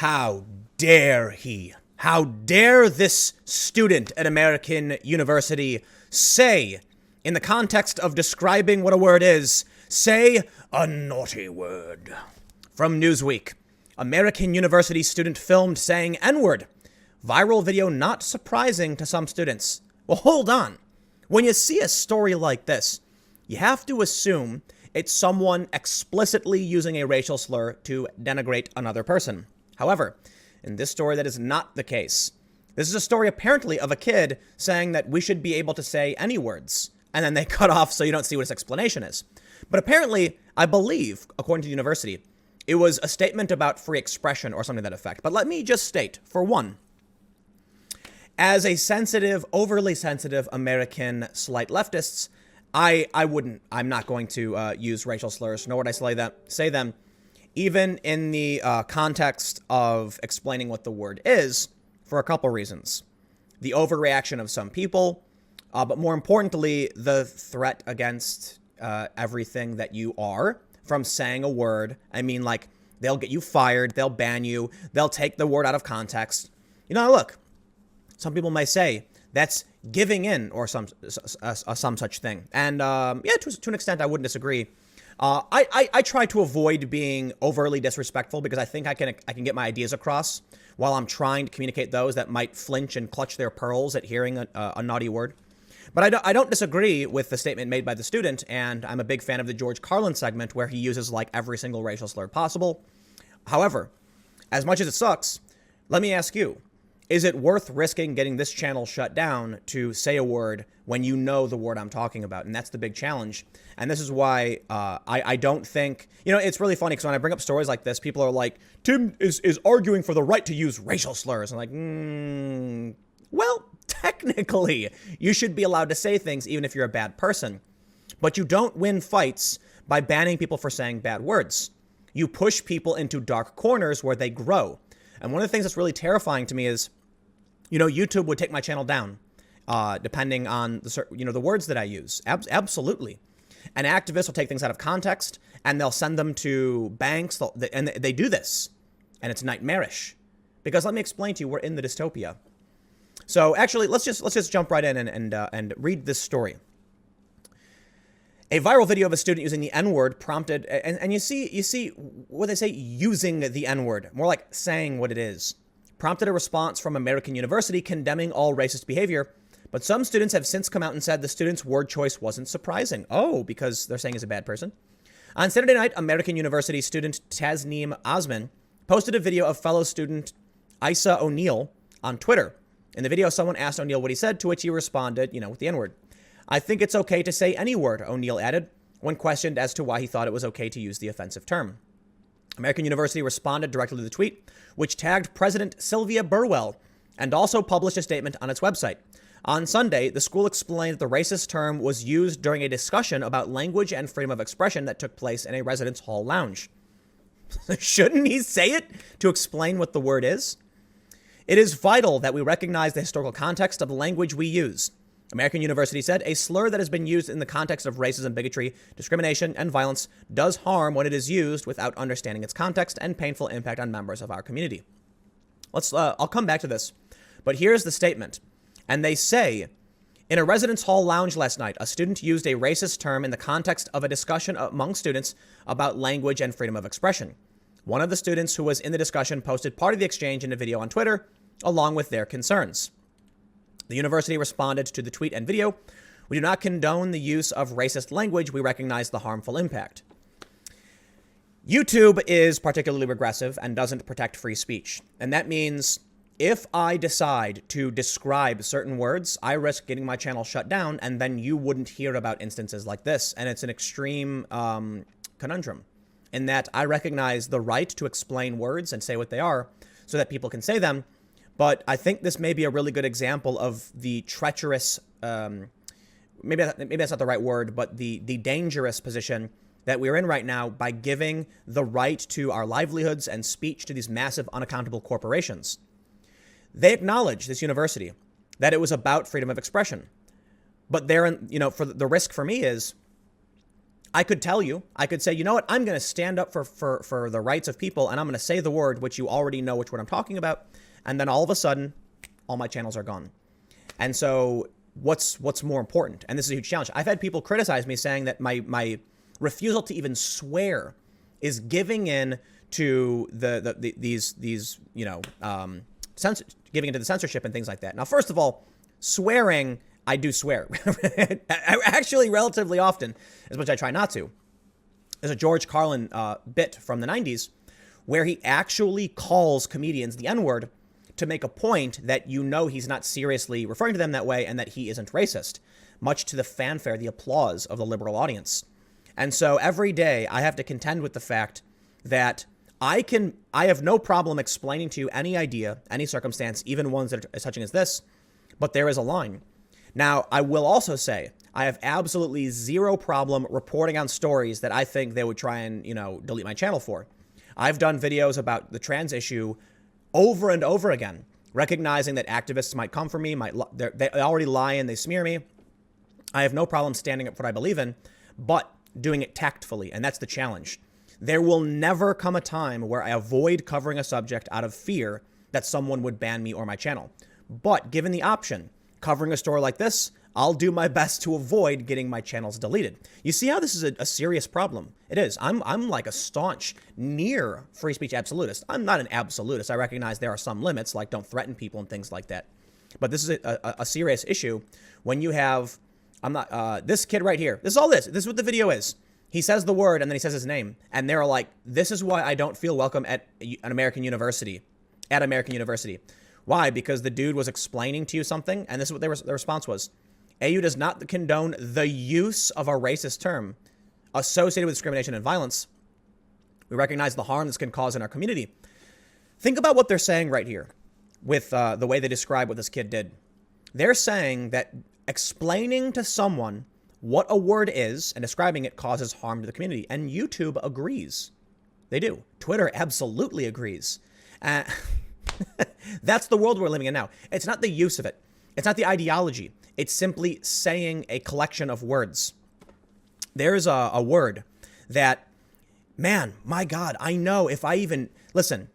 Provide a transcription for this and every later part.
How dare he? How dare this student at American University say, in the context of describing what a word is, say a naughty word? From Newsweek, American University student filmed saying N-word. Viral video not surprising to some students. Well, hold on. When you see a story like this, you have to assume it's someone explicitly using a racial slur to denigrate another person. However, in this story, that is not the case. This is a story apparently of a kid saying that we should be able to say any words, and then they cut off so you don't see what his explanation is. But apparently, I believe, according to the university, it was a statement about free expression or something to that effect. But let me just state, for one, as a sensitive, overly sensitive American slight leftists, I'm not going to use racial slurs, nor would I say them, even in the context of explaining what the word is, for a couple reasons. The overreaction of some people, but more importantly, the threat against everything that you are from saying a word. I mean, like, they'll get you fired, they'll ban you, they'll take the word out of context. You know, look, some people may say that's giving in or some such thing. And yeah, to an extent, I wouldn't disagree. I try to avoid being overly disrespectful because I think I can get my ideas across while I'm trying to communicate those that might flinch and clutch their pearls at hearing a naughty word. But I don't disagree with the statement made by the student, and I'm a big fan of the George Carlin segment where he uses like every single racial slur possible. However, as much as it sucks, let me ask you, is it worth risking getting this channel shut down to say a word when you know the word I'm talking about? And that's the big challenge. And this is why I don't think, you know, it's really funny because when I bring up stories like this, people are like, Tim is arguing for the right to use racial slurs. I'm like, well, technically, you should be allowed to say things even if you're a bad person. But you don't win fights by banning people for saying bad words. You push people into dark corners where they grow. And one of the things that's really terrifying to me is, you know, YouTube would take my channel down, depending on the words that I use. Absolutely. And activists will take things out of context and they'll send them to banks. And they do this. And it's nightmarish. Because let me explain to you, we're in the dystopia. So actually, let's just jump right in and read this story. A viral video of a student using the N-word prompted, and you see what they say, using the N-word, more like saying what it is, prompted a response from American University condemning all racist behavior. But some students have since come out and said the student's word choice wasn't surprising. Oh, because they're saying he's a bad person. On Saturday night, American University student Tasneem Osman posted a video of fellow student Isa O'Neill on Twitter. In the video, someone asked O'Neill what he said, to which he responded, with the N-word. I think it's okay to say any word, O'Neill added, when questioned as to why he thought it was okay to use the offensive term. American University responded directly to the tweet, which tagged President Sylvia Burwell, and also published a statement on its website. On Sunday, the school explained that the racist term was used during a discussion about language and freedom of expression that took place in a residence hall lounge. Shouldn't he say it to explain what the word is? It is vital that we recognize the historical context of the language we use. American University said a slur that has been used in the context of racism, bigotry, discrimination, and violence does harm when it is used without understanding its context and painful impact on members of our community. I'll come back to this, but here's the statement. And they say, in a residence hall lounge last night, a student used a racist term in the context of a discussion among students about language and freedom of expression. One of the students who was in the discussion posted part of the exchange in a video on Twitter, along with their concerns. The university responded to the tweet and video. We do not condone the use of racist language. We recognize the harmful impact. YouTube is particularly regressive and doesn't protect free speech. And that means if I decide to describe certain words, I risk getting my channel shut down, and then you wouldn't hear about instances like this. And it's an extreme conundrum in that I recognize the right to explain words and say what they are so that people can say them. But I think this may be a really good example of the treacherous, maybe that's not the right word, but the dangerous position that we're in right now by giving the right to our livelihoods and speech to these massive unaccountable corporations. They acknowledge, this university, that it was about freedom of expression. But for the risk for me is I could tell you, I could say, you know what, I'm going to stand up for the rights of people, and I'm going to say the word, which you already know which word I'm talking about. And then all of a sudden, all my channels are gone. And so what's more important? And this is a huge challenge. I've had people criticize me saying that my refusal to even swear is giving in to these giving into the censorship and things like that. Now, first of all, swearing, I do swear. Actually, relatively often, as much as I try not to. There's a George Carlin bit from the 90s where he actually calls comedians the N-word to make a point that you know he's not seriously referring to them that way and that he isn't racist, much to the fanfare, the applause of the liberal audience. And so every day I have to contend with the fact that I have no problem explaining to you any idea, any circumstance, even ones that are as touching as this, but there is a line. Now, I will also say I have absolutely zero problem reporting on stories that I think they would try and, delete my channel for. I've done videos about the trans issue over and over again, recognizing that activists might come for me, they already lie and they smear me. I have no problem standing up for what I believe in, but doing it tactfully, and that's the challenge. There will never come a time where I avoid covering a subject out of fear that someone would ban me or my channel. But given the option, covering a story like this, I'll do my best to avoid getting my channels deleted. You see how this is a serious problem? It is. I'm like a staunch, near free speech absolutist. I'm not an absolutist. I recognize there are some limits, like don't threaten people and things like that. But this is a serious issue when you have, this kid right here. This is all this. This is what the video is. He says the word and then he says his name. And they're like, this is why I don't feel welcome at an American university. At American University. Why? Because the dude was explaining to you something, and this is what their response was. AU does not condone the use of a racist term associated with discrimination and violence. We recognize the harm this can cause in our community. Think about what they're saying right here with the way they describe what this kid did. They're saying that explaining to someone what a word is and describing it causes harm to the community. And YouTube agrees. They do. Twitter absolutely agrees. That's the world we're living in now. It's not the use of it. It's not the ideology. It's simply saying a collection of words. There's a word that, man, my God, I know if I even, listen,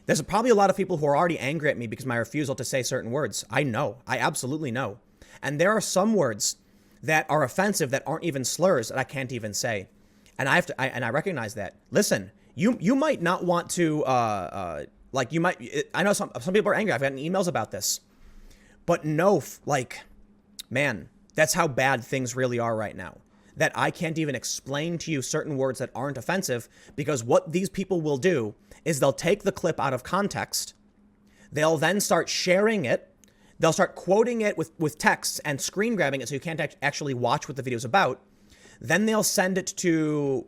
there's probably a lot of people who are already angry at me because of my refusal to say certain words. I know. I absolutely know. And there are some words that are offensive that aren't even slurs that I can't even say. And I recognize that. Listen, you might not want to, I know some people are angry. I've gotten emails about this. But no, man, that's how bad things really are right now. That I can't even explain to you certain words that aren't offensive because what these people will do is they'll take the clip out of context. They'll then start sharing it. They'll start quoting it with text and screen grabbing it so you can't actually watch what the video's about. Then they'll send it to,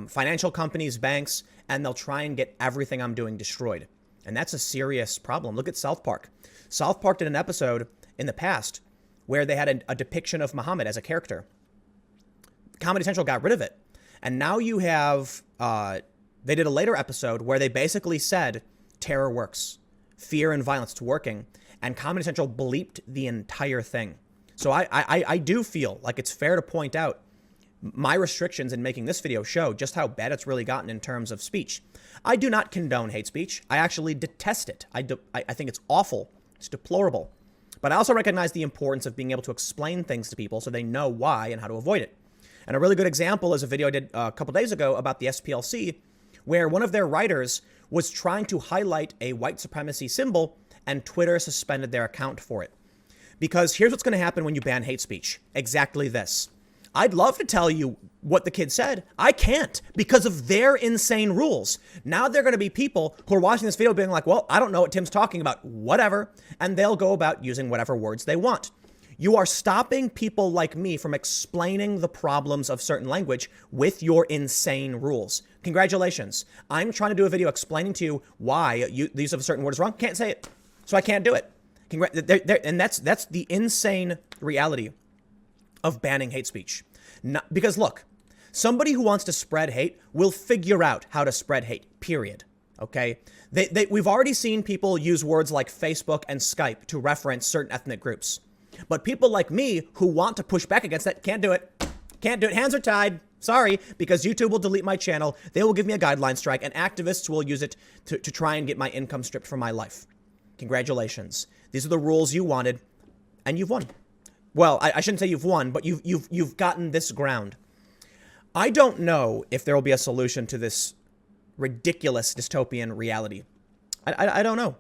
financial companies, banks, and they'll try and get everything I'm doing destroyed. And that's a serious problem. Look at South Park. South Park did an episode in the past where they had a depiction of Muhammad as a character. Comedy Central got rid of it. And now you have, they did a later episode where they basically said, terror works. Fear and violence, it's working. And Comedy Central bleeped the entire thing. So I do feel like it's fair to point out my restrictions in making this video show just how bad it's really gotten in terms of speech. I do not condone hate speech. I actually detest it. I think it's awful. It's deplorable. But I also recognize the importance of being able to explain things to people so they know why and how to avoid it. And a really good example is a video I did a couple days ago about the SPLC, where one of their writers was trying to highlight a white supremacy symbol and Twitter suspended their account for it. Because here's what's going to happen when you ban hate speech. Exactly this. I'd love to tell you what the kid said. I can't because of their insane rules. Now there are going to be people who are watching this video being like, well, I don't know what Tim's talking about, whatever. And they'll go about using whatever words they want. You are stopping people like me from explaining the problems of certain language with your insane rules. Congratulations. I'm trying to do a video explaining to you why the use of a certain word is wrong. Can't say it. So I can't do it. And that's the insane reality of banning hate speech. Because look, somebody who wants to spread hate will figure out how to spread hate, period. Okay? We've already seen people use words like Facebook and Skype to reference certain ethnic groups. But people like me who want to push back against that can't do it. Can't do it. Hands are tied. Sorry, because YouTube will delete my channel, they will give me a guideline strike, and activists will use it to try and get my income stripped from my life. Congratulations. These are the rules you wanted, and you've won. Well, I shouldn't say you've won, but you've gotten this ground. I don't know if there will be a solution to this ridiculous dystopian reality. I don't know.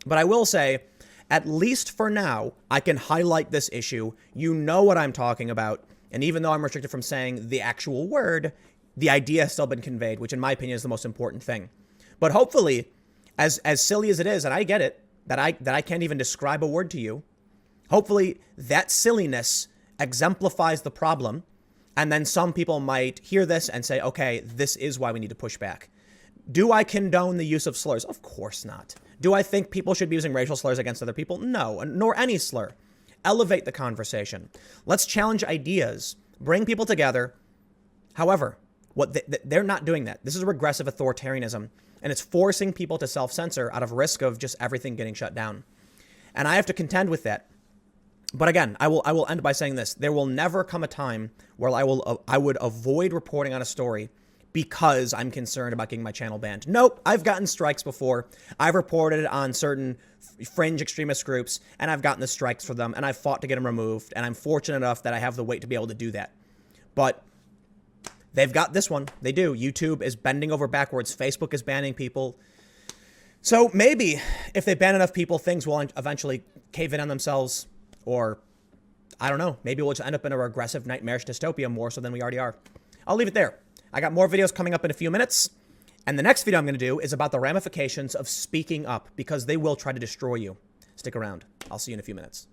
But I will say, at least for now, I can highlight this issue. You know what I'm talking about. And even though I'm restricted from saying the actual word, the idea has still been conveyed, which in my opinion is the most important thing. But hopefully, as silly as it is, and I get it, that I can't even describe a word to you, hopefully that silliness exemplifies the problem. And then some people might hear this and say, okay, this is why we need to push back. Do I condone the use of slurs? Of course not. Do I think people should be using racial slurs against other people? No, nor any slur. Elevate the conversation. Let's challenge ideas. Bring people together. However, they're not doing that. This is regressive authoritarianism, and it's forcing people to self-censor out of risk of just everything getting shut down. And I have to contend with that. But again, I will end by saying this. There will never come a time where I would avoid reporting on a story because I'm concerned about getting my channel banned. Nope, I've gotten strikes before. I've reported on certain fringe extremist groups, and I've gotten the strikes for them, and I've fought to get them removed, and I'm fortunate enough that I have the weight to be able to do that. But they've got this one. They do. YouTube is bending over backwards. Facebook is banning people. So maybe if they ban enough people, things will eventually cave in on themselves, or I don't know, maybe we'll just end up in a regressive, nightmarish dystopia more so than we already are. I'll leave it there. I got more videos coming up in a few minutes. And the next video I'm going to do is about the ramifications of speaking up, because they will try to destroy you. Stick around. I'll see you in a few minutes.